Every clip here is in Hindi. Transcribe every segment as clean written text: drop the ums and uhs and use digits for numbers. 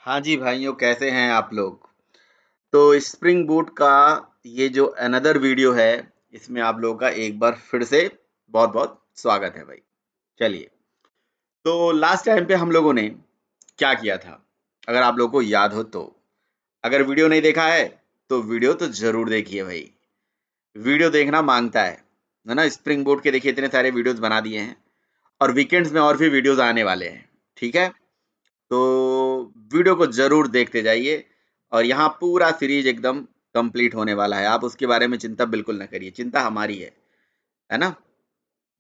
हाँ जी भाइयों, कैसे हैं आप लोग? तो स्प्रिंग बूट का ये जो अनदर वीडियो है, इसमें आप लोगों का एक बार फिर से बहुत-बहुत स्वागत है भाई। चलिए, तो लास्ट टाइम पे हम लोगों ने क्या किया था? अगर आप लोगों को याद हो तो। अगर वीडियो नहीं देखा है, तो वीडियो तो ज़रूर देखिए भाई। वीडियो देखना माँगता है ना? स्प्रिंग बूट के देखिए इतने सारे वीडियोज़ बना दिए हैं और वीकेंड्स में और भी वीडियोज़ आने वाले हैं, ठीक है? तो वीडियो को ज़रूर देखते जाइए और यहाँ पूरा सीरीज़ एकदम कंप्लीट होने वाला है। आप उसके बारे में चिंता बिल्कुल ना करिए, चिंता हमारी है ना?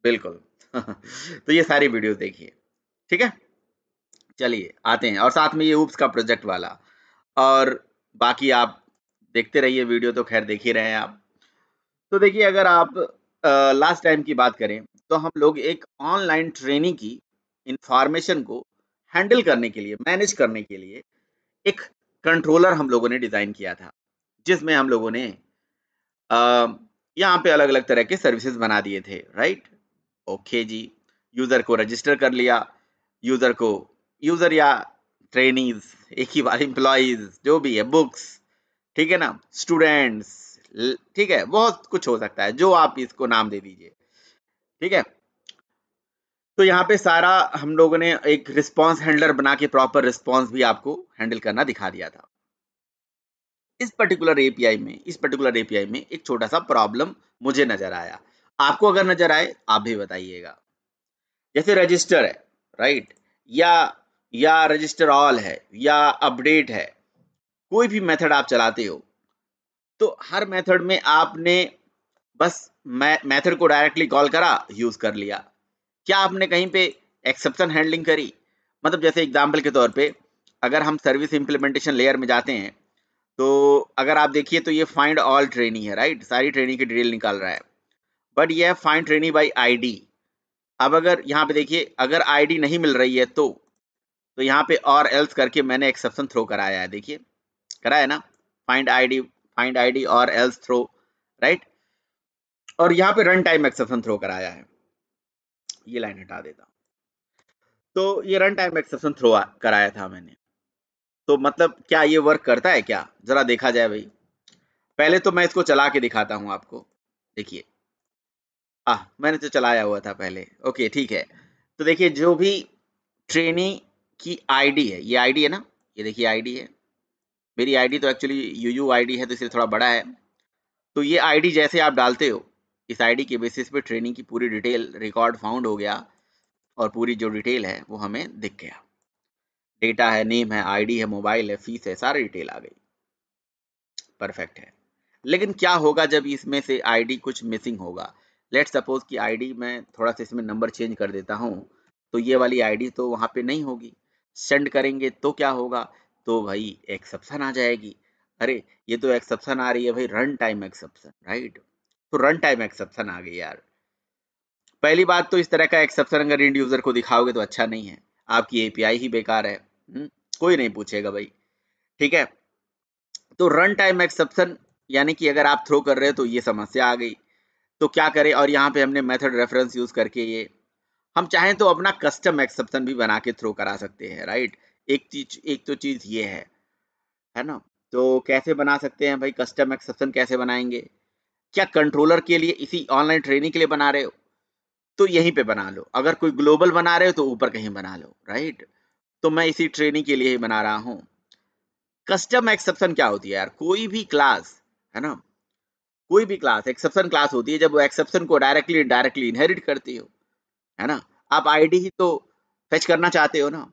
बिल्कुल। तो ये सारी वीडियोज़ देखिए, ठीक है? चलिए आते हैं और साथ में ये ऊप्स का प्रोजेक्ट वाला और बाकी आप देखते रहिए वीडियो तो ख़ैर देख ही रहे हैं आप। तो देखिए अगर आप लास्ट टाइम की बात करें, तो हम लोग एक ऑनलाइन ट्रेनिंग की इन्फॉर्मेशन को हैंडल करने के लिए, मैनेज करने के लिए एक कंट्रोलर हम लोगों ने डिज़ाइन किया था, जिसमें हम लोगों ने अ, यहाँ पे अलग-अलग तरह के सर्विसेज़ बना दिए थे, राइट? ओके जी, यूज़र को रजिस्टर कर लिया, यूज़र को यूज़र या ट्रेनीज़, एक ही बात एम्प्लॉइज़ जो भी है, बुक्स, ठीक है ना? स्टूडेंट्स ठीक है? बहुत कुछ हो सकता है, जो आप इसको नाम दे दीजिए, ठीक है? तो यहाँ पे सारा हम लोगों ने एक रिस्पॉन्स हैंडलर बना के प्रॉपर रिस्पॉन्स भी आपको हैंडल करना दिखा दिया था। इस पर्टिकुलर एपीआई में एक छोटा-सा प्रॉब्लम मुझे नज़र आया। आपको अगर नज़र आए, आप भी बताइएगा। जैसे रजिस्टर है, राइट? या रजिस्टर ऑल है या अपडेट है, कोई भी मेथड आप चलाते हो, तो हर मेथड में आपने बस मेथड को डायरेक्टली कॉल करा, यूज़ कर लिया। क्या आपने कहीं पे एक्सेप्शन हैंडलिंग करी? मतलब जैसे एग्ज़ाम्पल के तौर पे, अगर हम सर्विस इम्प्लीमेंटेशन लेयर में जाते हैं, तो अगर आप देखिए तो ये फाइंड ऑल ट्रेनी है, राइट? सारी ट्रेनी की डिटेल निकाल रहा है। बट ये है फाइंड ट्रेनी बाय आईडी। अब अगर यहाँ पे देखिए अगर आईडी नहीं मिल रही है तो यहाँ पे और एल्स करके मैंने एक्सेप्शन थ्रो कराया है, देखिए। कराया ना? फाइंड आईडी और एल्स थ्रो, राइट? और यहाँ पे रन टाइम एक्सेप्शन थ्रो कराया है। ये लाइन हटा देता हूँ। तो ये रन टाइम एक्सेप्शन थ्रो कराया था मैंने। तो मतलब क्या ये वर्क करता है क्या? ज़रा देखा जाए भई। पहले तो मैं इसको चला के दिखाता हूँ आपको। देखिए। मैंने तो चलाया हुआ था पहले। ओके, ठीक है। तो देखिए जो भी ट्रेनी की आईडी है, ये आईडी है ना? ये देखिए आईडी है। मेरी आईडी तो एक्चुअली यूयू आईडी है तो इसलिए थोड़ा बड़ा है। तो ये आईडी जैसे आप डालते हो, इस आईडी के बेसिस पे ट्रेनिंग की पूरी डिटेल रिकॉर्ड फाउंड हो गया और पूरी जो डिटेल है वो हमें दिख गया। डेटा है, नेम है, आईडी है, मोबाइल है, फीस है, सारी डिटेल आ गई। परफेक्ट है। लेकिन क्या होगा जब इसमें से आईडी कुछ मिसिंग होगा? लेट्स सपोज़ कि आईडी मैं थोड़ा-सा इसमें नंबर चेंज कर देता हूँ, तो ये वाली आईडी तो वहाँ पे नहीं होगी। सेंड करेंगे तो क्या होगा? तो भाई एक्सेप्शन आ जाएगी। अरे! ये तो एक्सेप्शन आ रही है भाई रन टाइम एक्सेप्शन, राइट? तो रन टाइम एक्सेप्शन आ गई यार। पहली बात तो इस तरह का एक्सेप्शन अगर एंड यूज़र को दिखाओगे तो अच्छा नहीं है। आपकी एपीआई ही बेकार है। कोई नहीं पूछेगा भाई, ठीक है? तो रन टाइम एक्सेप्शन यानी कि अगर आप थ्रो कर रहे हो तो ये समस्या आ गई। तो क्या करें और यहाँ पे हमने मेथड रेफरेंस यूज़ करके ये हम चाहें तो अपना कस्टम एक्सेप्शन भी बना के थ्रो करा सकते हैं, राइट? एक तो चीज़ ये है ना? तो कैसे बना सकते हैं भाई कस्टम एक्सेप्शन कैसे बनाएँगे? क्या कंट्रोलर के लिए इसी ऑनलाइन ट्रेनिंग के लिए बना रहे हो? तो यहीं पे बना लो। अगर कोई ग्लोबल बना रहे हो तो ऊपर कहीं बना लो, राइट? तो मैं इसी ट्रेनिंग के लिए ही बना रहा हूँ। कस्टम एक्सेप्शन क्या होती है यार? कोई भी क्लास, है ना? कोई भी क्लास एक्सेप्शन क्लास होती है जब वो एक्सेप्शन को डायरेक्टली इनडायरेक्टली इनहेरिट करती हो, है ना? आप आईडी ही तो फेच करना चाहते हो ना।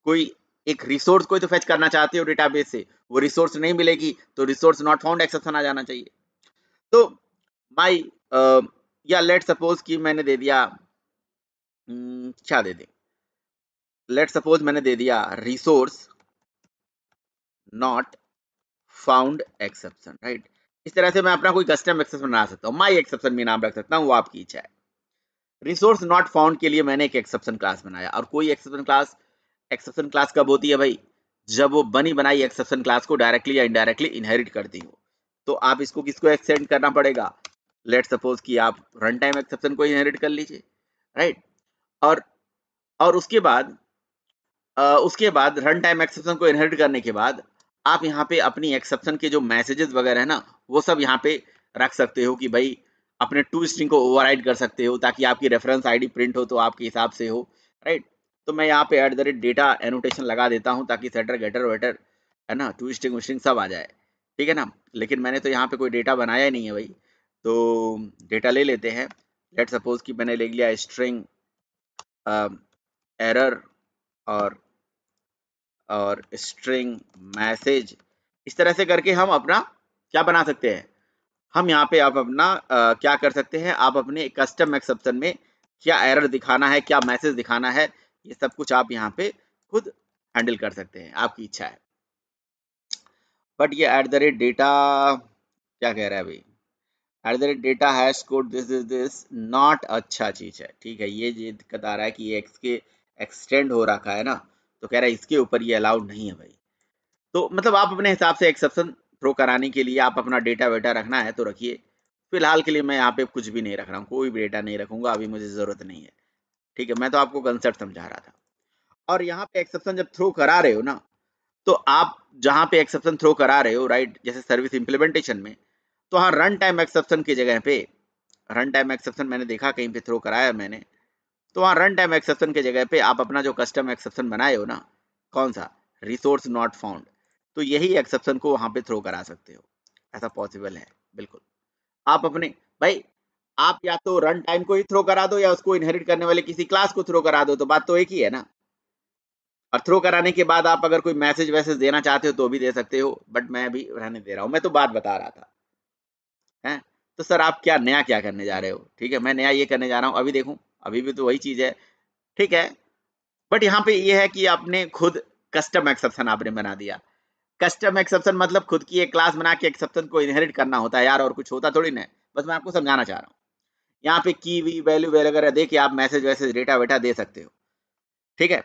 कोई एक रिसोर्स को ही तो फेच करना चाहते हो डेटाबेस से। वो रिसोर्स नहीं मिलेगी तो रिसोर्स नॉट फाउंड एक्सेप्शन आ जाना चाहिए। तो माय या लेट्स सपोज कि मैंने दे दिया क्या दे दें? लेट्स सपोज मैंने दे दिया resource not found exception, right? इस तरह से मैं अपना कोई कस्टम एक्सेप्शन बना सकता हूँ। माय एक्सेप्शन भी नाम रख सकता हूँ, वो आपकी इच्छा है। रिसोर्स नॉट फाउंड के लिए मैंने एक एक्सेप्शन क्लास बनाया और कोई एक्सेप्शन क्लास कब होती है भाई? जब वो बनी बनाई एक्सेप्शन क्लास को डायरेक्टली या इनडायरेक्टली इनहेरिट करती हो। तो आप इसको किसको एक्सटेंड करना पड़ेगा? लेट्स सपोज कि आप रन टाइम एक्सेप्शन को इनहेरिट कर लीजिए, राइट? और उसके बाद उसके बाद रन टाइम एक्सेप्शन को इनहेरिट करने के बाद आप यहाँ पे अपनी एक्सेप्शन के जो मैसेजेस वगैरह है ना, वो सब यहाँ पे रख सकते हो कि भाई अपने टू स्ट्रिंग को ओवरराइड कर सकते हो ताकि आपकी रेफरेंस आईडी प्रिंट हो तो आपके हिसाब से हो, राइट। तो मैं यहाँ पे @डेटा एनोटेशन लगा देता हूँ ताकि सेटर गेटर वेटर है ना, टू स्ट्रिंग स्ट्रिंग सब आ जाए, ठीक है ना। लेकिन मैंने तो यहाँ पे कोई डेटा बनाया ही नहीं है भाई, तो डेटा ले लेते हैं। लेट सपोज कि मैंने ले लिया स्ट्रिंग एरर और स्ट्रिंग मैसेज। इस तरह से करके हम अपना क्या बना सकते हैं, हम यहाँ पे आप अपना क्या कर सकते हैं, आप अपने कस्टम एक्सेप्शन में क्या एरर दिखाना है, क्या मैसेज दिखाना है, ये सब कुछ आप यहाँ पे खुद हैंडल कर सकते हैं, आपकी इच्छा है। बट ये @डेटा क्या कह रहा है भाई, @data hash code this not अच्छा चीज है, ठीक है। ये दिक्कत आ रहा है कि ये एक्स के एक्सटेंड हो रखा है ना, तो कह रहा है इसके ऊपर ये अलाउड नहीं है भाई। तो मतलब आप अपने हिसाब से एक्सेप्शन थ्रो कराने के लिए आप अपना डेटा वेटा रखना है तो रखिए। फिलहाल के लिए मैं यहाँ पे कुछ भी नहीं रख रहा हूँ, कोई भी डेटा नहीं रखूंगा, अभी मुझे जरूरत नहीं है, ठीक है। मैं तो आपको कंसेप्ट समझा रहा था। और यहाँ पे एक्सेप्शन जब थ्रो करा रहे हो ना, तो आप जहाँ पे एक्सेप्शन थ्रो करा रहे हो, राइट, जैसे सर्विस इंप्लीमेंटेशन में, तो हाँ रन टाइम एक्सेप्शन की जगह पे, रन टाइम एक्सेप्शन मैंने देखा कहीं पे थ्रो कराया मैंने, तो वहाँ रन टाइम एक्सेप्शन की जगह पे आप अपना जो कस्टम एक्सेप्शन बनाए हो ना, कौन सा, रिसोर्स नॉट फाउंड, तो यही एक्सेप्शन को वहां पे थ्रो करा सकते हो। ऐसा पॉसिबल है, बिल्कुल। आप अपने भाई, आप या तो रन टाइम को ही थ्रो करा दो या उसको इनहेरिट करने वाले किसी क्लास को थ्रो करा दो, तो बात तो एक ही है ना। और थ्रो कराने के बाद आप अगर कोई मैसेज वैसेज देना चाहते हो तो भी दे सकते हो, बट मैं अभी रहने दे रहा हूँ, मैं तो बात बता रहा था, हैं। तो सर आप क्या नया क्या करने जा रहे हो, ठीक है, मैं नया ये करने जा रहा हूँ, अभी देखूं, अभी भी तो वही चीज है, ठीक है। बट यहाँ पे ये है कि आपने खुद कस्टम एक्सेप्शन आपने बना दिया। कस्टम एक्सेप्शन मतलब खुद की एक क्लास बना के एक्सेप्शन को इनहेरिट करना होता है यार, और कुछ होता थोड़ी ना है। बस मैं आपको समझाना चाह रहा हूँ। यहाँ पे की वी वैल्यू वगैरह दे के आप मैसेज वैसेज डेटा वेटा दे सकते हो, ठीक है।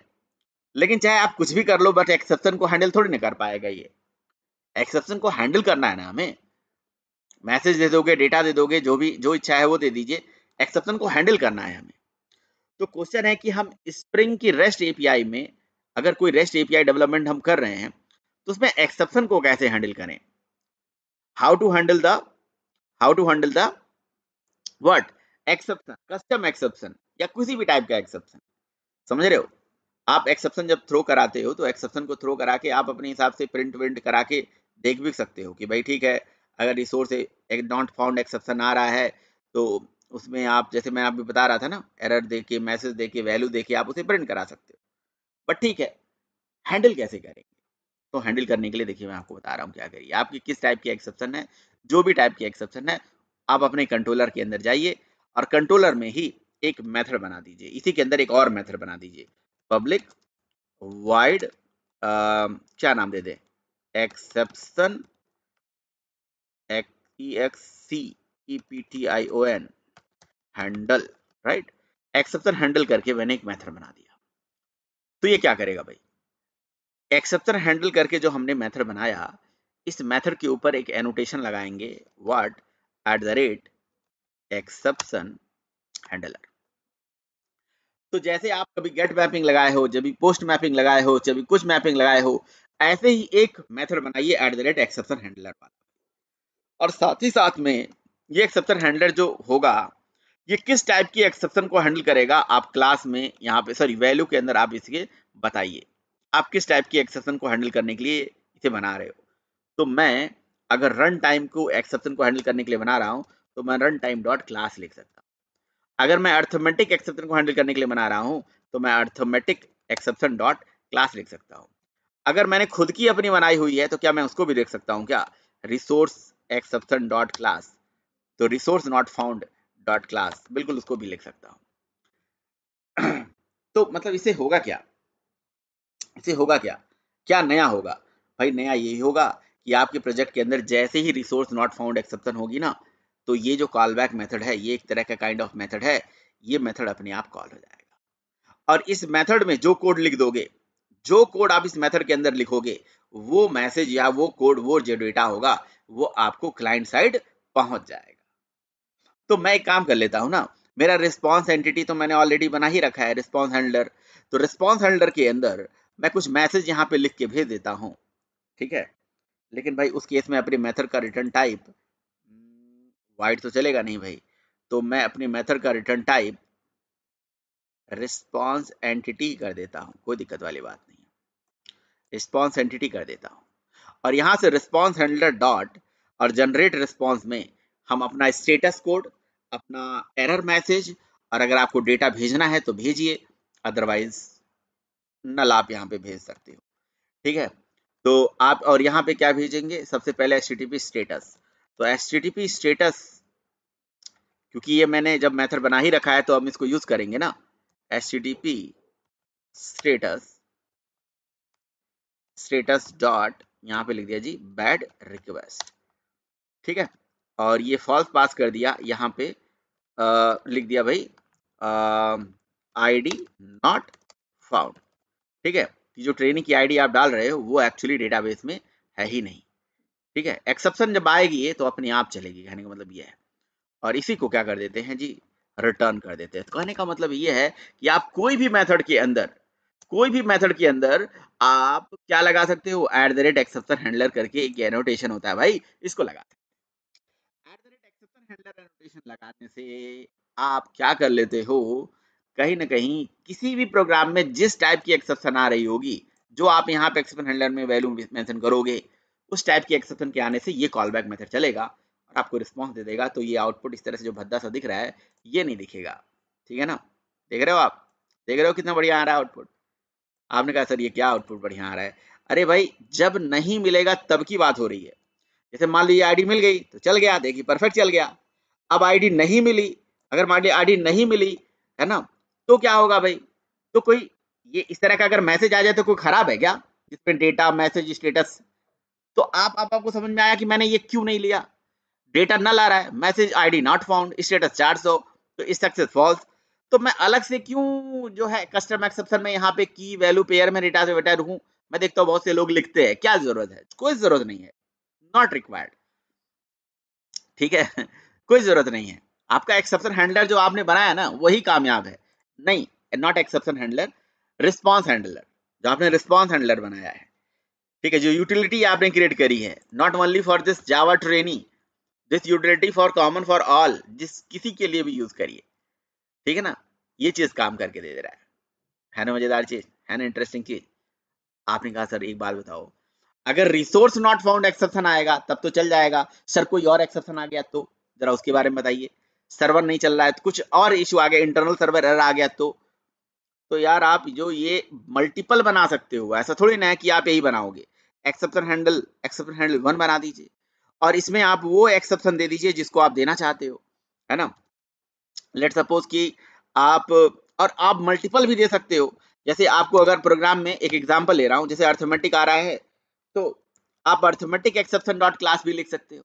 लेकिन चाहे आप कुछ भी कर लो, बट एक्सेप्शन को हैंडल थोड़ी ना कर पाएगा ये। एक्सेप्शन को हैंडल करना है ना हमें, मैसेज दे दोगे, डेटा दे दोगे, जो भी जो इच्छा है वो दे दीजिए, एक्सेप्शन को हैंडल करना है हमें। तो क्वेश्चन है कि हम स्प्रिंग की रेस्ट एपीआई में अगर कोई रेस्ट एपीआई डेवलपमेंट हम कर रहे हैं तो उसमें एक्सेप्शन को कैसे हैंडल करें, how to handle the what exception, custom exception या किसी भी टाइप का एक्सेप्शन, समझ रहे हो। आप एक्सेप्शन जब थ्रो कराते हो तो एक्सेप्शन को थ्रो करा के आप अपने हिसाब से प्रिंट विंट करा के देख भी सकते हो कि भाई ठीक है, अगर रिसोर्स एक नॉट फाउंड एक्सेप्शन आ रहा है तो उसमें आप, जैसे मैं अभी बता रहा था ना, एरर दे के, मैसेज दे के, वैल्यू दे के आप उसे प्रिंट करा सकते हो। बट ठीक है, हैंडल कैसे करेंगे, तो हैंडल करने के लिए देखिए मैं आपको बता रहा हूँ क्या करिए। आपकी किस टाइप की एक्सेप्शन है, जो भी टाइप की एक्सेप्शन है, आप अपने कंट्रोलर के अंदर जाइए और कंट्रोलर में ही एक मेथड बना दीजिए, इसी के अंदर एक और मेथड बना दीजिए, पब्लिक वाइड क्या नाम दे दे, exception, EXCEPTION handle, right. Exception handle करके मैंने एक मेथड बना दिया। तो ये क्या करेगा भाई, एक्सेप्शन हैंडल करके जो हमने मेथड बनाया, इस मेथड के ऊपर एक एनोटेशन लगाएंगे, व्हाट @एक्सेप्शन हैंडलर। तो जैसे आप कभी गेट मैपिंग लगाए हो, जब भी पोस्ट मैपिंग लगाए हो, जब भी कुछ मैपिंग लगाए हो, ऐसे ही एक मेथड बनाइए @एक्सेप्शन हैंडलर वाला। और साथ ही साथ में ये एक्सेप्शन हैंडलर जो होगा, ये किस टाइप की एक्सेप्शन को हैंडल करेगा, आप क्लास में यहाँ पे सॉरी वैल्यू के अंदर आप इसके बताइए, आप किस टाइप की एक्सेप्शन को हैंडल करने के लिए इसे बना रहे हो। तो मैं अगर रन टाइम को एक्सेप्शन को हैंडल करने के लिए बना रहा हूँ तो मैं रन टाइम डॉट क्लास लिख सकता हूँ। अगर मैं अर्थमेटिक एक्सेप्शन को हैंडल करने के लिए बना रहा हूँ तो मैं अर्थमेटिक एक्सेप्शन डॉट क्लास लिख सकता हूँ। अगर मैंने खुद की अपनी बनाई हुई है तो क्या मैं उसको भी लिख सकता हूँ क्या, रिसोर्स एक्सेप्शन डॉट क्लास, तो resource not found dot class, बिल्कुल उसको भी लिख सकता हूँ। तो मतलब इससे होगा क्या, इससे होगा क्या, क्या नया होगा भाई, नया यही होगा कि आपके प्रोजेक्ट के अंदर जैसे ही रिसोर्स नॉट फाउंड एक्सेप्शन होगी ना, तो ये जो कॉल बैक मेथड है, ये एक तरह का काइंड ऑफ मेथड है, ये मेथड अपने आप कॉल हो जाएगा। और इस मेथड में जो कोड लिख दोगे, जो कोड आप इस मेथड के अंदर लिखोगे, वो मैसेज या वो कोड, वो जो डेटा होगा, वो आपको क्लाइंट साइड पहुंच जाएगा। तो मैं एक काम कर लेता हूं ना, मेरा रिस्पॉन्स एंटिटी तो मैंने ऑलरेडी बना ही रखा है, रिस्पॉन्स हैंडलर। तो रिस्पॉन्स हैंडलर के अंदर मैं कुछ मैसेज यहाँ पे लिख के भेज देता हूँ, ठीक है, लेकिन भाई उस केस में अपने मेथड का रिटर्न टाइप वाइड तो चलेगा नहीं भाई, तो मैं अपनी मेथड का रिटर्न टाइप रिस्पॉन्स एंटिटी कर देता हूँ, कोई दिक्कत वाली बात नहीं है, रिस्पॉन्स एंटिटी कर देता हूँ। और यहाँ से रिस्पॉन्स हैंडलर डॉट और जनरेट रिस्पॉन्स में हम अपना स्टेटस कोड, अपना एरर मैसेज, और अगर आपको डेटा भेजना है तो भेजिए, अदरवाइज नल आप यहाँ पे भेज सकते हो, ठीक है। तो आप और यहाँ पे क्या भेजेंगे, सबसे पहले HTTP स्टेटस। तो HTTP स्टेटस, क्योंकि ये मैंने जब मेथड बना ही रखा है तो हम इसको यूज करेंगे ना, HTTP स्टेटस, स्टेटस डॉट यहाँ पे लिख दिया जी बैड रिक्वेस्ट, ठीक है, और ये फॉल्स पास कर दिया, यहाँ पे लिख दिया भाई ID नॉट फाउंड, ठीक है। जो ट्रेनिंग की ID आप डाल रहे हो वो एक्चुअली डेटाबेस में है ही नहीं, ठीक है। एक्सेप्शन जब आएगी ये तो अपने आप चलेगी, कहने का मतलब ये है। और इसी को क्या कर देते हैं जी, रिटर्न कर देते हैं। तो कहने का मतलब ये है कि आप कोई भी मेथड के अंदर, कोई भी मेथड के अंदर आप क्या लगा सकते हो, @exception हैंडलर करके एक एनोटेशन होता है भाई, इसको लगा सकते हो। @exception हैंडलर एनोटेशन लगाने से आप क्या कर लेते हो, कहीं ना कहीं किसी भी प्रोग्राम में जिस टाइप की एक्सेप्शन आ रही होगी, जो आप यहाँ पे एक्सेप्शन हैंडलर में वैल्यू मेंशन करोगे, उस टाइप की एक्सेप्शन के आने से ये कॉल बैक मेथड चलेगा और आपको रिस्पॉन्स दे देगा। तो ये आउटपुट इस तरह से जो भद्दा सा दिख रहा है ये नहीं दिखेगा, ठीक है ना। देख रहे हो आप, देख रहे हो कितना बढ़िया आ रहा है आउटपुट। आपने कहा सर ये क्या आउटपुट बढ़िया आ रहा है, अरे भाई जब नहीं मिलेगा तब की बात हो रही है। जैसे मान लीजिए आईडी मिल गई तो चल गया, देखिए परफेक्ट चल गया। अब आईडी नहीं मिली, अगर मान लीजिए आईडी नहीं मिली, है ना, तो क्या होगा भाई, तो कोई ये इस तरह का अगर मैसेज आ जाए तो कोई खराब है क्या, जिसमें डेटा मैसेज स्टेटस, तो आपको समझ में आया कि मैंने ये क्यों नहीं लिया। डेटा नल आ रहा है, message ID not found, status 400, तो इस सक्सेस फॉल्स। तो मैं अलग से क्यों जो है कस्टम एक्सेप्शन में यहाँ पे की वैल्यू पेयर में डेटा से बेटा रखूं। मैं देखता हूँ बहुत से लोग लिखते हैं, क्या जरूरत है, कोई जरूरत नहीं है, नॉट रिक्वायर्ड, ठीक है कोई जरूरत नहीं है। आपका एक्सेप्शन हैंडलर जो आपने बनाया ना वही कामयाब है, नहीं not exception handler, response handler, जो आपने रिस्पॉन्स हैंडलर बनाया है, ठीक है, जो यूटिलिटी आपने क्रिएट करी है, not only for this Java training, this utility for common for all, जिस किसी के लिए भी यूज करिए, ठीक है ना, ये चीज काम करके दे रहा है ना, मजेदार चीज है ना, इंटरेस्टिंग चीज। आपने कहा सर एक बात बताओ, अगर रिसोर्स नॉट फाउंड एक्सेप्शन आएगा तब तो चल जाएगा, सर कोई और एक्सेप्शन आ गया तो जरा उसके बारे में बताइए, सर्वर नहीं चल रहा है तो कुछ और इशू आ गया, इंटरनल सर्वर एरर आ गया तो यार आप जो ये मल्टीपल बना सकते हो, ऐसा थोड़ी ना है कि आप यही बनाओगे। एक्सेप्शन हैंडल 1 बना दीजिए और इसमें आप वो एक्सेप्शन दे दीजिए जिसको आप देना चाहते हो, है ना। लेट सपोज कि आप, और आप मल्टीपल भी दे सकते हो। जैसे आपको अगर प्रोग्राम में एक एग्जांपल ले रहा हूं, जैसे अर्थमेटिक आ रहा है तो आप अर्थमेटिक एक्सेप्शन डॉट क्लास भी लिख सकते हो,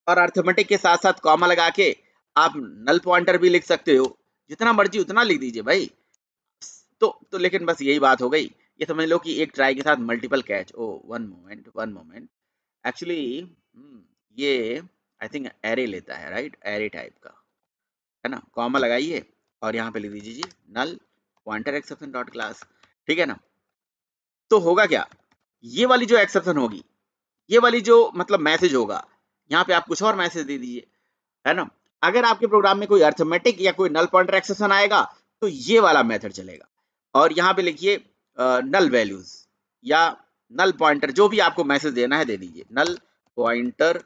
और अर्थमेटिक के साथ साथ कॉमा लगा के आप नल पॉइंटर भी लिख सकते हो, जितना मर्जी उतना लिख दीजिए भाई। तो लेकिन बस यही बात हो गई, ये समझ लो कि एक ट्राई के साथ मल्टीपल कैच। ओ वन मोमेंट, एक्चुअली ये आई थिंक एरे लेता है, राइट, एरे टाइप का, है ना। कॉमा लगाइए और यहाँ पे लिख दीजिए जी null pointer exception dot class, ठीक है ना। तो होगा क्या, ये वाली जो एक्सेप्शन होगी, ये वाली जो मतलब मैसेज होगा, यहाँ पे आप कुछ और मैसेज दे दीजिए, है ना। अगर आपके प्रोग्राम में कोई अर्थमेटिक या कोई नल पॉइंटर एक्सेप्शन आएगा तो ये वाला मेथड चलेगा, और यहाँ पे लिखिए नल वैल्यूज या नल पॉइंटर, जो भी आपको मैसेज देना है दे दीजिए, नल पॉइंटर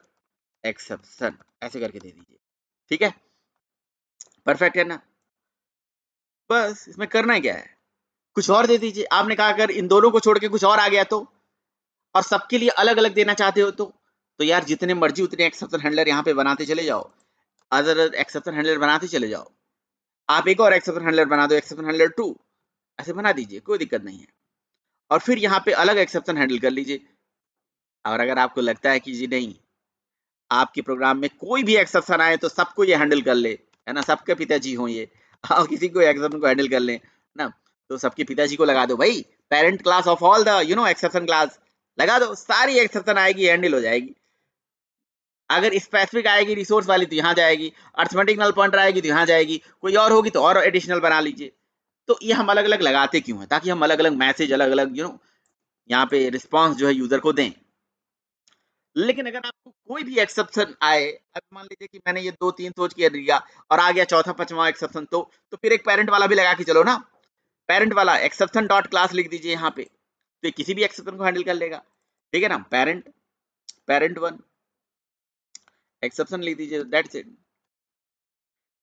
एक्सेप्शन ऐसे करके दे दीजिए, ठीक है, परफेक्ट है ना। बस इसमें करना क्या है, कुछ और दे दीजिए। आपने कहा अगर इन दोनों को छोड़ के कुछ और आ गया तो, और सबके लिए अलग अलग देना चाहते हो तो यार जितने मर्जी उतने एक्सेप्शन हैंडलर यहाँ पे बनाते चले जाओ, अदर एक्सेप्शन हैंडलर बनाते चले जाओ। आप एक और एक्सेप्शन हैंडलर बना दो, एक्सेप्शन हैंडलर 2 ऐसे बना दीजिए, कोई दिक्कत नहीं है। और फिर यहाँ पे अलग एक्सेप्शन हैंडल कर लीजिए। और अगर आपको लगता है कि जी नहीं, आपके प्रोग्राम में कोई भी एक्सेप्शन आए तो सबको ये हैंडल कर ले, है ना, सबके पिताजी हो ये, और किसी को एक्सेप्शन को हैंडल कर ले ना, तो सबके पिताजी को लगा दो भाई, parent class of all the exception class लगा दो, सारी एक्सेप्शन आएगी, हैंडल हो जाएगी। अगर स्पेसिफिक आएगी रिसोर्स वाली तो यहाँ जाएगी, अर्थमेटिक नल पॉइंटर आएगी तो यहाँ जाएगी, कोई और होगी तो और एडिशनल बना लीजिए। तो ये हम अलग अलग लगाते क्यों हैं, ताकि हम अलग अलग मैसेज, अलग अलग यहाँ पे रिस्पॉन्स जो है यूजर को दें। लेकिन अगर आपको कोई भी एक्सेप्शन आए, अब मान लीजिए कि मैंने ये 2-3 सोच के दिया और आ गया चौथा पांचवा एक्सेप्शन, तो फिर एक पेरेंट वाला भी लगा के चलो ना। पेरेंट वाला एक्सेप्शन डॉट क्लास लिख दीजिए यहाँ पे, तो किसी भी एक्सेप्शन को हैंडल कर लेगा। ठीक है ना, पेरेंट 1 एक्सेप्शन लिख दीजिए, दैट्स इट।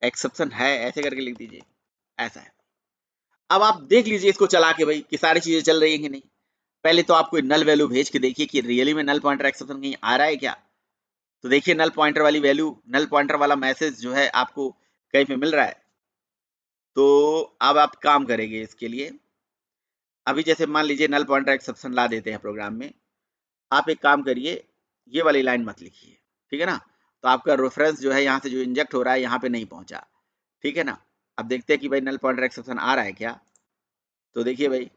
एक्सेप्शन है ऐसे करके लिख दीजिए, ऐसा है। अब आप देख लीजिए इसको चला के भाई कि सारी चीजें चल रही है कि नहीं। पहले तो आप कोई नल वैल्यू भेज के देखिए कि रियली में नल पॉइंटर एक्सेप्शन कहीं आ रहा है क्या। तो देखिए नल पॉइंटर वाली वैल्यू, नल पॉइंटर वाला मैसेज जो है आपको कहीं पे मिल रहा है। तो अब आप काम करेंगे इसके लिए। अभी जैसे मान लीजिए नल पॉइंटर एक्सेप्शन ला देते हैं प्रोग्राम में, आप एक काम करिए, ये वाली लाइन मत लिखिए, ठीक है ना। तो आपका रेफरेंस जो है यहाँ से जो इंजेक्ट हो रहा है यहाँ पे नहीं पहुंचा, ठीक है ना। अब देखते हैं कि भाई नल पॉइंटर एक्सेप्शन आ रहा है क्या। तो देखिए भाई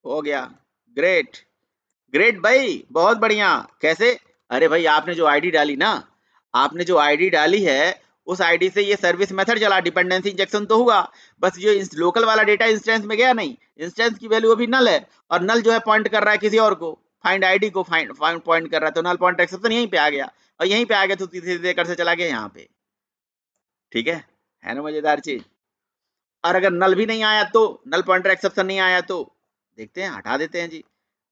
हो गया, ग्रेट ग्रेट भाई, बहुत बढ़िया। कैसे? अरे भाई आपने जो आईडी डाली ना, आपने जो आईडी डाली है उस आईडी से ये सर्विस मेथड चला, डिपेंडेंसी इंजेक्शन तो हुआ। बस ये लोकल वाला डेटा इंस्टेंस में गया नहीं, इंस्टेंस की वैल्यू अभी नल है, और नल जो है पॉइंट कर रहा है किसी और को, फाइंड आईडी को फाइंड पॉइंट कर रहा है, तो नल पॉइंट एक्सेप्शन यहीं पे आ गया, और यहीं पे आ गया तो सीधे सीधे कर से चला गया यहाँ पे। ठीक है ना मजेदार चीज। और अगर नल भी नहीं आया तो, नल पॉइंटर एक्सेप्शन नहीं आया तो देखते हैं, हटा देते हैं जी,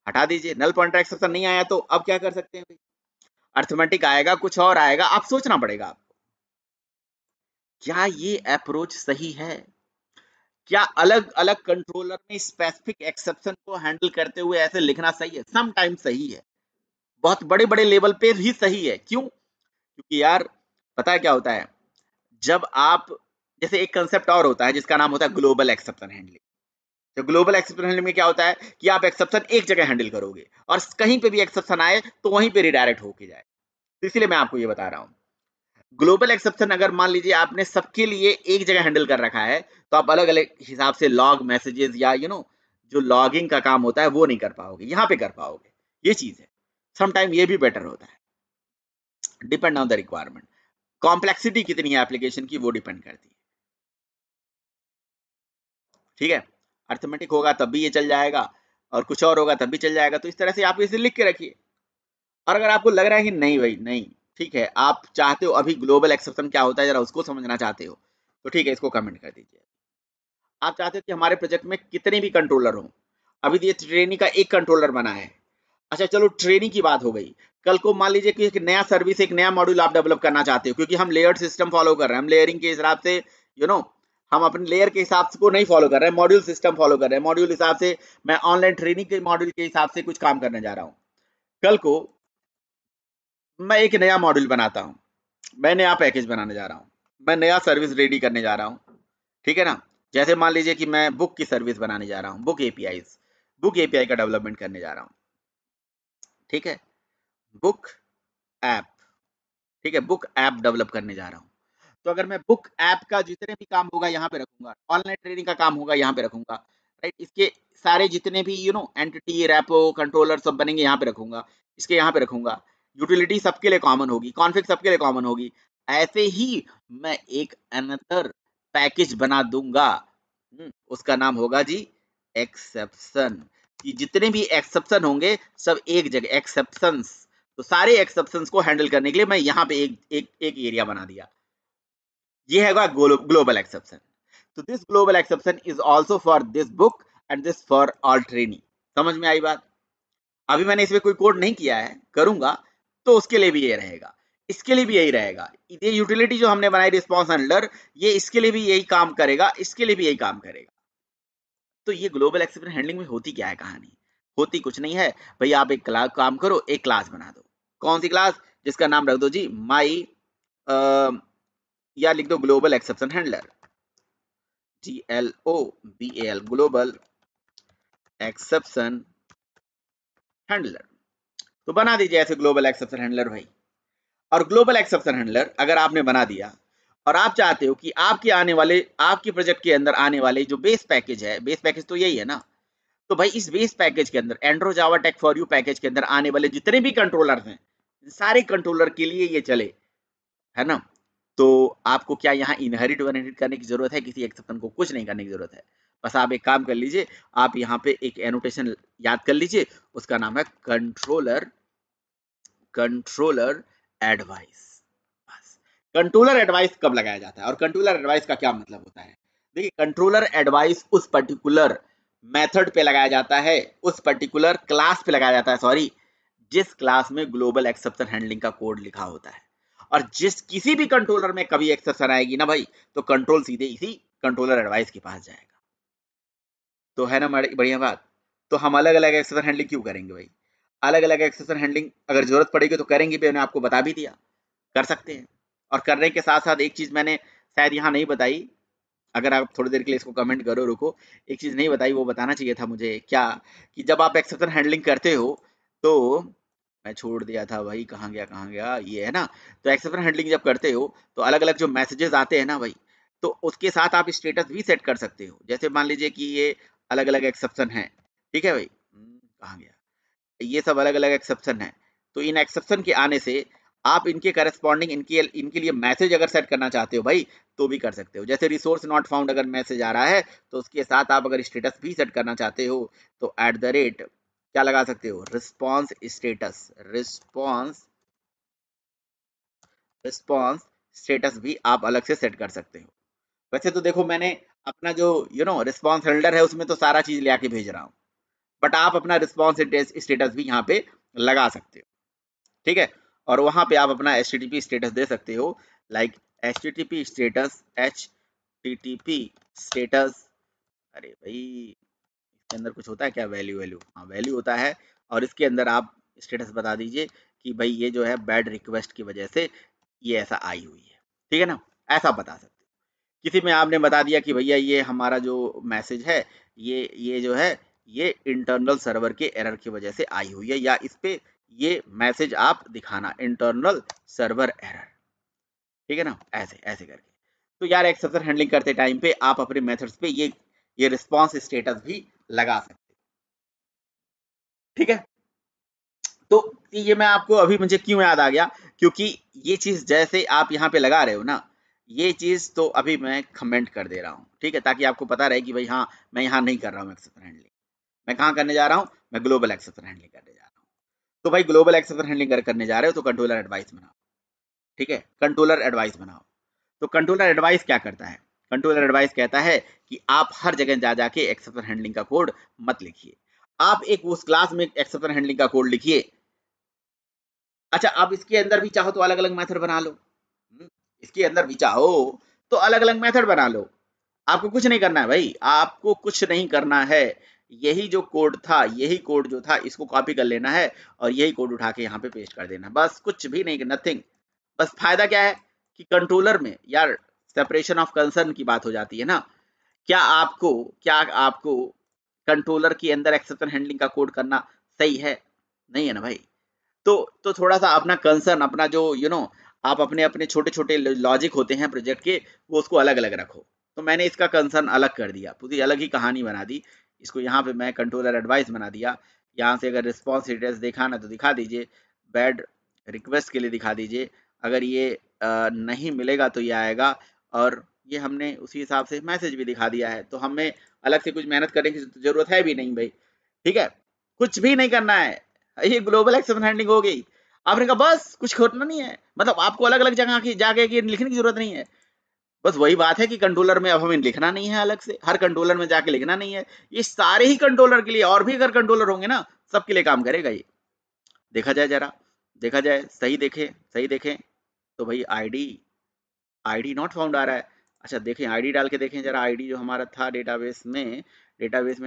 हटा दीजिए। नल पॉइंटर एक्सेप्शन नहीं आया तो अब क्या कर सकते हैं भाई, अर्थमेटिक आएगा, कुछ और आएगा, आप सोचना पड़ेगा आपको। क्या ये अप्रोच सही है? क्या अलग अलग कंट्रोलर में स्पेसिफिक एक्सेप्शन को हैंडल करते हुए ऐसे लिखना सही है? सम टाइम सही है, बहुत बड़े बड़े लेवल पे भी सही है। क्यों? क्योंकि यार पता है क्या होता है, जब आप, जैसे एक कंसेप्ट और होता है जिसका नाम होता है ग्लोबल एक्सेप्शन हैंडलिंग। तो ग्लोबल एक्सेप्शन हैंडलिंग में क्या होता है कि आप एक्सेप्शन एक जगह हैंडल करोगे और कहीं पे भी एक्सेप्शन आए तो वहीं पे रिडायरेक्ट होके जाए। तो इसीलिए मैं आपको ये बता रहा हूँ, ग्लोबल एक्सेप्शन अगर मान लीजिए आपने सबके लिए एक जगह हैंडल कर रखा है, तो आप अलग अलग हिसाब से लॉग मैसेजेस या जो लॉगिंग का काम होता है वो नहीं कर पाओगे, यहाँ पे कर पाओगे। ये चीज है, समटाइम ये भी बेटर होता है, depend on the requirement. Complexity कितनी है एप्लीकेशन की वो डिपेंड करती है। ठीक है, अर्थमेटिक होगा तब भी ये चल जाएगा, और कुछ और होगा तब भी चल जाएगा। तो इस तरह से आप इसे लिख के रखिए। और अगर आपको लग रहा है कि नहीं भाई नहीं, ठीक है, आप चाहते हो अभी ग्लोबल एक्सेप्शन क्या होता है जरा उसको समझना चाहते हो, तो ठीक है, इसको कमेंट कर दीजिए। आप चाहते हो कि हमारे प्रोजेक्ट में कितने भी कंट्रोलर हो, अभी ये ट्रेनी का एक कंट्रोलर बना है, अच्छा चलो ट्रेनी की बात हो गई। कल को मान लीजिए कि एक नया सर्विस, एक नया मॉड्यूल आप डेवलप करना चाहते हो, क्योंकि हम लेयर्ड सिस्टम फॉलो कर रहे हैं, हम लेयरिंग के हिसाब से यू नो हम अपने लेयर के हिसाब से को नहीं फॉलो कर रहे हैं, मॉड्यूल सिस्टम फॉलो कर रहे हैं। मॉड्यूल हिसाब से मैं ऑनलाइन ट्रेनिंग के मॉड्यूल के हिसाब से कुछ काम करने जा रहा हूँ। कल को मैं एक नया मॉड्यूल बनाता हूँ, मैं नया पैकेज बनाने जा रहा हूँ, मैं नया सर्विस रेडी करने जा रहा हूँ, ठीक है ना। जैसे मान लीजिए कि मैं बुक की सर्विस बनाने जा रहा हूँ, बुक एपीआई का डेवलपमेंट करने जा रहा हूँ, ठीक है, बुक ऐप, ठीक है, बुक ऐप डेवलप करने जा रहा हूँ। तो अगर मैं बुक ऐप का जितने भी काम होगा यहाँ पे रखूंगा, ऑनलाइन ट्रेनिंग का काम होगा यहाँ पे रखूंगा, राइट, इसके सारे जितने भी एंटिटी रैपो कंट्रोलर सब बनेंगे यहाँ पे रखूंगा, इसके यहाँ पे रखूंगा, यूटिलिटी सबके लिए कॉमन होगी, कॉन्फ़िग सबके लिए कॉमन होगी। ऐसे ही मैं एक अनदर पैकेज बना दूंगा, उसका नाम होगा जी एक्सेप्शन। कि जितने भी एक्सेप्शन होंगे सब एक जगह एक्सेप्शंस, तो सारे एक्सेप्शंस को हैंडल करने के लिए मैं यहाँ पे एक एरिया बना दिया। ये है ग्लोबल एक्सेप्शन। तो this global exception is also for this book and this for all training. समझ में आई बात? अभी मैंने इसमें कोई कोड नहीं किया है, करूंगा तो उसके लिए भी ये रहेगा, इसके लिए भी यही रहेगा। ये यूटिलिटी जो हमने बनाई रिस्पॉन्स हैंडलर, ये इसके लिए भी यही काम करेगा, इसके लिए भी यही काम करेगा। तो ये ग्लोबल एक्सेप्शन हैंडलिंग में होती क्या है कहानी? होती कुछ नहीं है भाई, आप एक काम करो, एक क्लास बना दो। कौन सी क्लास? जिसका नाम रख दो जी माई, या लिख दो global exception handler, GLOBAL, global exception handler. तो बना दीजिए ऐसे ग्लोबल एक्सेप्शन हैंडलर भाई। और ग्लोबल एक्सेप्शन हैंडलर अगर आपने बना दिया और आप चाहते हो कि आपके आने वाले, आपके प्रोजेक्ट के अंदर आने वाले जो बेस पैकेज है, बेस पैकेज तो यही है ना, तो भाई इस बेस पैकेज के अंदर andro java tech for you package के अंदर आने वाले जितने भी कंट्रोलर हैं, सारे कंट्रोलर के लिए ये चले, है ना। तो आपको क्या यहाँ इनहेरिट वनहेरिट करने की जरूरत है किसी एक्सेप्शन को? कुछ नहीं करने की जरूरत है। बस आप एक काम कर लीजिए, आप यहाँ पे एक एनोटेशन याद कर लीजिए, उसका नाम है controller advice. Bus controller advice कब लगाया जाता है और कंट्रोलर एडवाइस का क्या मतलब होता है? देखिए, कंट्रोलर एडवाइस उस पर्टिकुलर मेथड पे लगाया जाता है, उस पर्टिकुलर क्लास पे लगाया जाता है, सॉरी, जिस क्लास में ग्लोबल एक्सेप्शन हैंडलिंग का कोड लिखा होता है। और जिस किसी भी कंट्रोलर में कभी एक्सेप्शन आएगी ना भाई, तो कंट्रोल सीधे इसी कंट्रोलर एडवाइस के पास जाएगा। तो है ना बढ़िया बात। तो हम अलग अलग एक्सेप्शन हैंडलिंग क्यों करेंगे भाई? अलग अलग एक्सेप्शन हैंडलिंग अगर जरूरत पड़ेगी तो करेंगे भी, मैंने आपको बता भी दिया, कर सकते हैं। और करने के साथ साथ एक चीज मैंने शायद यहाँ नहीं बताई, अगर आप थोड़ी देर के लिए इसको कमेंट करो, रुको, एक चीज नहीं बताई, वो बताना चाहिए था मुझे, क्या कि जब आप एक्सेप्शन हैंडलिंग करते हो तो मैं छोड़ दिया था भाई, कहाँ गया, ये है ना। तो एक्सेप्शन हैंडलिंग जब करते हो तो अलग अलग जो मैसेजेस आते हैं ना भाई, तो उसके साथ आप स्टेटस भी सेट कर सकते हो। जैसे मान लीजिए कि ये अलग अलग एक्सेप्शन है, ठीक है भाई, कहाँ गया, ये सब अलग अलग एक्सेप्शन है। तो इन एक्सेप्शन के आने से आप इनके करस्पॉन्डिंग इनके लिए मैसेज अगर सेट करना चाहते हो भाई, तो भी कर सकते हो। जैसे रिसोर्स नॉट फाउंड अगर मैसेज आ रहा है, तो उसके साथ आप अगर स्टेटस भी सेट करना चाहते हो, तो एट द रेट क्या लगा सकते हो, रिस्पॉन्स स्टेटस, रिस्पॉन्स स्टेटस भी आप अलग से सेट कर सकते हो। वैसे तो देखो, मैंने अपना जो रिस्पॉन्स हेल्डर है उसमें तो सारा चीज ले आके भेज रहा हूँ, बट आप अपना रिस्पॉन्स स्टेटस भी यहाँ पे लगा सकते हो, ठीक है। और वहां पे आप अपना HTTP स्टेटस दे सकते हो, like HTTP status, HTTP status, अरे भाई इसके अंदर कुछ होता है क्या, वैल्यू, हाँ वैल्यू होता है। और इसके अंदर आप स्टेटस बता दीजिए कि भाई ये जो है बैड रिक्वेस्ट की वजह से ये ऐसा आई हुई है, ठीक है ना, ऐसा बता सकते हो। किसी में आपने बता दिया कि भैया ये हमारा जो मैसेज है, ये जो है ये इंटरनल सर्वर के एरर की वजह से आई हुई है, या इस पे ये मैसेज आप दिखाना, इंटरनल सर्वर एरर, ठीक है ना, ऐसे ऐसे करके। तो यार एक्सेप्शन हैंडलिंग करते टाइम पे आप अपने मेथड्स पे ये रिस्पॉन्स स्टेटस भी लगा सकते हैं, ठीक है। तो ये मैं आपको अभी, मुझे क्यों याद आ गया, क्योंकि ये चीज जैसे आप यहाँ पे लगा रहे हो ना, ये चीज तो अभी मैं कमेंट कर दे रहा हूँ, ठीक है, ताकि आपको पता रहे कि भाई हाँ, मैं यहाँ नहीं कर रहा हूँ एक्सेप्शन हैंडलिंग, मैं कहाँ करने जा रहा हूँ, मैं ग्लोबल एक्सेप्शन हैंडलिंग करने जा रहा हूँ। तो भाई ग्लोबल एक्सेप्शन हैंडलिंग करने जा रहे हो तो कंट्रोलर एडवाइस बनाओ, ठीक है, कंट्रोलर एडवाइस बनाओ। तो कंट्रोलर एडवाइस क्या करता है? कंट्रोलर एडवाइस कहता है कि आप हर जगह जा जाके एक्सेप्शन हैंडलिंग का कोड मत लिखिए, आप एक उस क्लास में एक्सेप्शन हैंडलिंग का कोड लिखिए। अच्छा, आप इसके अंदर भी चाहो तो अलग अलग मेथड बना लो, इसके अंदर भी चाहो तो अलग अलग मेथड बना लो। आपको कुछ नहीं करना है भाई, आपको कुछ नहीं करना है, यही जो कोड था, यही कोड जो था, इसको कॉपी कर लेना है और यही कोड उठा के यहाँ पे पेस्ट कर देना, बस कुछ भी नहीं, नथिंग। बस फायदा क्या है कि कंट्रोलर में यार सेपरेशन ऑफ कंसर्न की बात हो जाती है ना। क्या आपको कंट्रोलर के अंदर एक्सेप्शन हैंडलिंग का कोड करना सही है? नहीं है ना भाई। तो थोड़ा सा अपना कंसर्न, अपना जो आप अपने अपने छोटे छोटे लॉजिक होते हैं प्रोजेक्ट के, वो उसको अलग अलग रखो। तो मैंने इसका कंसर्न अलग कर दिया, पूरी अलग ही कहानी बना दी इसको, यहाँ पे मैं कंट्रोलर एडवाइस बना दिया। यहाँ से अगर रिस्पॉन्स डिटेल्स दिखाना तो दिखा दीजिए, बैड रिक्वेस्ट के लिए दिखा दीजिए, अगर ये नहीं मिलेगा तो ये आएगा, और ये हमने उसी हिसाब से मैसेज भी दिखा दिया है। तो हमें अलग से कुछ मेहनत करने की जरूरत है भी नहीं भाई, ठीक है, कुछ भी नहीं करना है। ये ग्लोबल एक्सेप्शन हैंडलिंग हो गई। आपने कहा बस कुछ खोजना नहीं है, मतलब आपको अलग अलग जगह की जाके लिखने की जरूरत नहीं है। बस वही बात है कि कंट्रोलर में अब हमें लिखना नहीं है अलग से, हर कंट्रोलर में जाके लिखना नहीं है। ये सारे ही कंट्रोलर के लिए, और भी अगर कंट्रोलर होंगे ना, सबके लिए काम करेगा ये। देखा जाए जरा, देखा जाए, सही देखें तो भाई आईडी नॉट फाउंड आ रहा है। अच्छा देखें, आईडी डाल के देखें जरा, आईडी जो हमारा था डेटाबेस में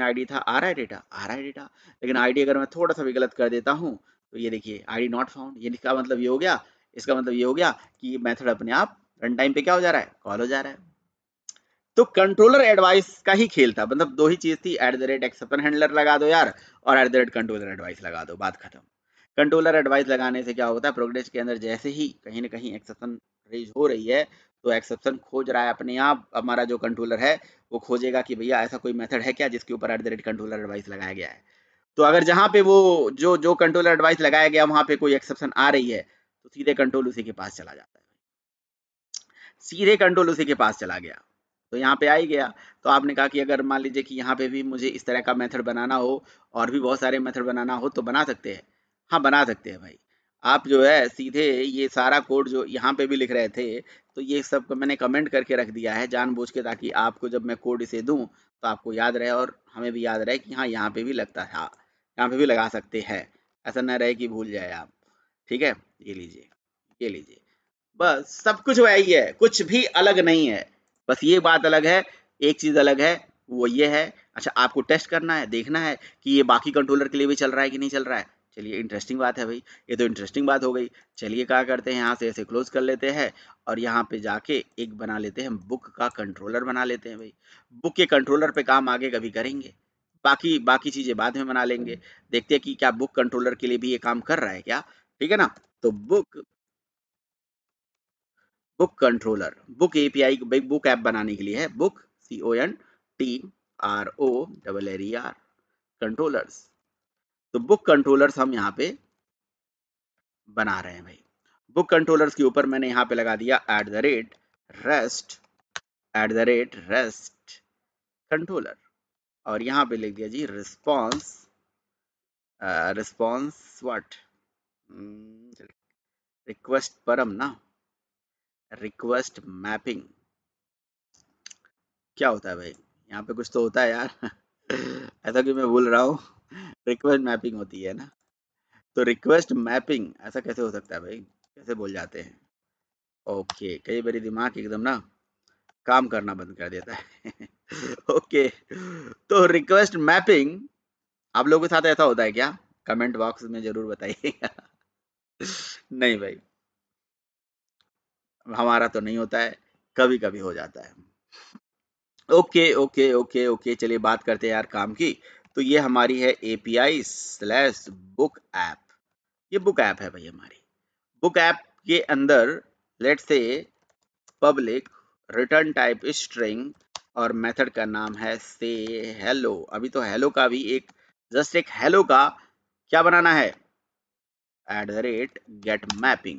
आईडी था, आ रहा है डेटा, आ रहा है डेटा। लेकिन आईडी अगर मैं थोड़ा सा भी गलत कर देता हूँ तो ये देखिए आईडी नॉट फाउंड, ये इसका मतलब ये हो गया, इसका मतलब ये हो गया कि मेथड अपने आप रन टाइम पे क्या हो जा रहा है, कॉल हो जा रहा है। तो कंट्रोलर एडवाइस का ही खेल था, मतलब दो ही चीज थी, at the rate exception handler लगा दो यार, और at the rate controller advice लगा दो, बात खत्म। कंट्रोलर एडवाइस लगाने से क्या होता है, प्रोग्रेस के अंदर जैसे ही कहीं ना कहीं एक्सेप्शन रेज हो रही है, तो एक्सेप्शन खोज रहा है अपने आप, हमारा जो कंट्रोलर है वो खोजेगा कि भैया ऐसा कोई मेथड है क्या जिसके ऊपर at the rate controller advice लगाया गया है। तो अगर जहां पे वो जो जो कंट्रोलर एडवाइस लगाया गया वहां पे कोई एक्सेप्शन आ रही है, तो सीधे कंट्रोल उसी के पास चला जाता है, सीधे कंट्रोल उसी के पास चला गया, तो यहाँ पे आ ही गया। तो आपने कहा कि अगर मान लीजिए कि यहाँ पे भी मुझे इस तरह का मेथड बनाना हो और भी बहुत सारे मेथड बनाना हो तो बना सकते हैं। हाँ, बना सकते हैं भाई। आप जो है सीधे ये सारा कोड जो यहाँ पे भी लिख रहे थे, तो ये सब को मैंने कमेंट करके रख दिया है जानबूझ के, ताकि आपको जब मैं कोड इसे दूँ तो आपको याद रहे और हमें भी याद रहे कि हाँ यहाँ पे भी लगता था, यहाँ पे भी लगा सकते हैं। ऐसा न रहे कि भूल जाए आप। ठीक है, ये लीजिए, ये लीजिए। बस सब कुछ वही है, कुछ भी अलग नहीं है। बस ये बात अलग है, एक चीज़ अलग है, वो ये है। अच्छा, आपको टेस्ट करना है, देखना है कि ये बाकी कंट्रोलर के लिए भी चल रहा है कि नहीं चल रहा है। चलिए, इंटरेस्टिंग बात है भाई, ये तो इंटरेस्टिंग बात हो गई। चलिए क्या करते हैं, यहाँ से ऐसे क्लोज कर लेते हैं और यहाँ पे जाके एक बना लेते हैं, बुक का कंट्रोलर बना लेते हैं भाई। बुक के कंट्रोलर पे काम आगे कभी करेंगे, बाकी बाकी चीज़ें बाद में बना लेंगे। देखते हैं कि क्या बुक कंट्रोलर के लिए भी ये काम कर रहा है क्या। ठीक है ना। तो book controller, book API, book app बनाने के लिए है बुक, CONTROLLER, कंट्रोलर्स। तो बुक कंट्रोलर्स हम यहाँ पे बना रहे हैं भाई। बुक कंट्रोलर्स के ऊपर मैंने यहाँ पे लगा दिया @REST, @REST कंट्रोलर, और यहाँ पे लिख दिया जी रिस्पॉन्स, रिस्पॉन्स व्हाट, रिक्वेस्ट परम ना, रिक्वेस्ट मैपिंग। क्या होता है भाई, यहाँ पे कुछ तो होता है यार। ऐसा कि मैं भूल रहा हूँ। रिक्वेस्ट मैपिंग होती है ना, तो रिक्वेस्ट मैपिंग ऐसा कैसे हो सकता है भाई, कैसे बोल जाते हैं। ओके, कई बारी दिमाग एकदम ना काम करना बंद कर देता है। ओके, तो रिक्वेस्ट मैपिंग आप लोगों के साथ ऐसा होता है क्या, कमेंट बॉक्स में जरूर बताइएगा। नहीं भाई, हमारा तो नहीं होता है, कभी कभी हो जाता है। ओके ओके ओके ओके, चलिए बात करते हैं यार काम की। तो ये हमारी है API/बुक ऐप। ये बुक ऐप है भाई हमारी। बुक ऐप के अंदर let's say public return type string और मेथड का नाम है से हेलो। अभी तो हेलो का भी एक, जस्ट एक हेलो का क्या बनाना है, @get mapping।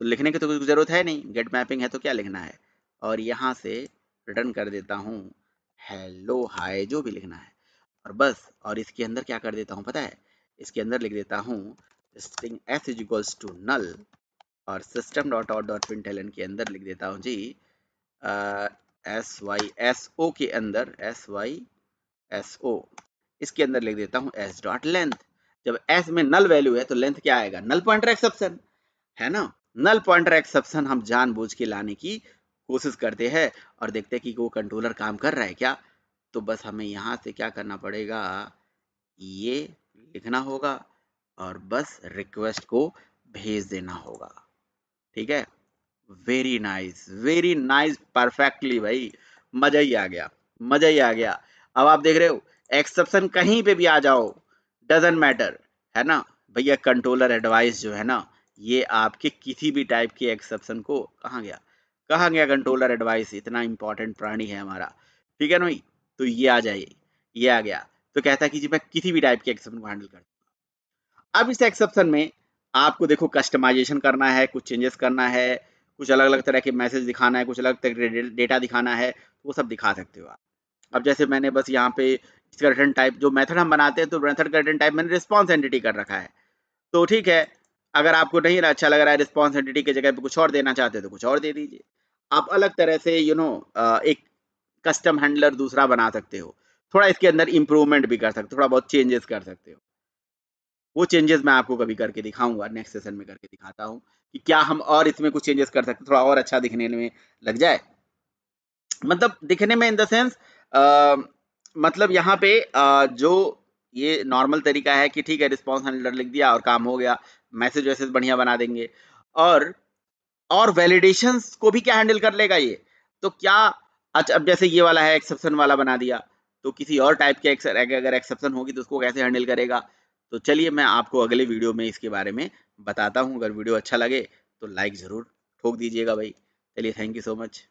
तो लिखने की तो कुछ जरूरत है नहीं, गेट मैपिंग है तो क्या लिखना है, और यहाँ से रिटर्न कर देता हूँ हेलो हाय, जो भी लिखना है, और बस। और इसके अंदर क्या कर देता हूँ पता है, इसके अंदर लिख देता हूँ string s is equals to null, और system dot out dot println के अंदर लिख देता हूँ जी SYSO के अंदर SYSO, इसके अंदर लिख देता हूँ s डॉट लेंथ। जब s में नल वैल्यू है तो लेंथ क्या आएगा, नल पॉइंटर एक्सेप्शन है ना। नल पॉइंटर एक्सेप्शन हम जानबूझ के लाने की कोशिश करते हैं और देखते हैं कि वो कंट्रोलर काम कर रहा है क्या। तो बस हमें यहाँ से क्या करना पड़ेगा, ये लिखना होगा और बस रिक्वेस्ट को भेज देना होगा। ठीक है, वेरी नाइस, परफेक्टली भाई, मजा ही आ गया, मजा ही आ गया। अब आप देख रहे हो, एक्सेप्शन कहीं पे भी आ जाओ, डजंट मैटर, है ना भैया। कंट्रोलर एडवाइस जो है ना, ये आपके किसी भी टाइप के एक्सेप्शन को, कहाँ गया, कहाँ गया कंट्रोलर एडवाइस, इतना इंपॉर्टेंट प्राणी है हमारा। ठीक है ना भाई, तो ये आ जाए, ये आ गया, तो कहता है कि जी मैं किसी भी टाइप के एक्सेप्शन को हैंडल कर। अब इस एक्सेप्शन में आपको देखो कस्टमाइजेशन करना है, कुछ चेंजेस करना है, कुछ अलग अलग तरह के मैसेज दिखाना है, कुछ अलग तरह के डेटा दिखाना है, वो सब दिखा सकते हो आप। अब जैसे मैंने बस यहाँ पे इसका रिटर्न टाइप, जो मेथड हम बनाते हैं तो मेथड का रिटर्न टाइप मैंने रिस्पॉन्स एंटिटी कर रखा है। तो ठीक है, अगर आपको नहीं अच्छा लग रहा है, रिस्पॉन्स एंटिटी की जगह पे कुछ और देना चाहते हैं तो कुछ और दे दीजिए। आप अलग तरह से एक कस्टम हैंडलर दूसरा बना सकते हो, थोड़ा इसके अंदर इंप्रूवमेंट भी कर सकते हो, थोड़ा बहुत चेंजेस कर सकते हो। वो चेंजेस मैं आपको कभी करके दिखाऊंगा, नेक्स्ट सेशन में करके दिखाता हूँ कि क्या हम और इसमें कुछ चेंजेस कर सकते, थोड़ा और अच्छा दिखने में लग जाए। मतलब दिखने में इन द सेंस, मतलब यहाँ पे जो ये नॉर्मल तरीका है कि ठीक है, रिस्पॉन्स हैंडलर लिख दिया और काम हो गया, मैसेज वैसेज बढ़िया बना देंगे। और वैलिडेशंस को भी क्या हैंडल कर लेगा ये, तो क्या, अच्छा अब जैसे ये वाला है, एक्सेप्शन वाला बना दिया, तो किसी और टाइप के अगर एक्सेप्शन होगी तो उसको कैसे हैंडल करेगा। तो चलिए मैं आपको अगले वीडियो में इसके बारे में बताता हूँ। अगर वीडियो अच्छा लगे तो लाइक ज़रूर ठोक दीजिएगा भाई। चलिए, थैंक यू सो मच।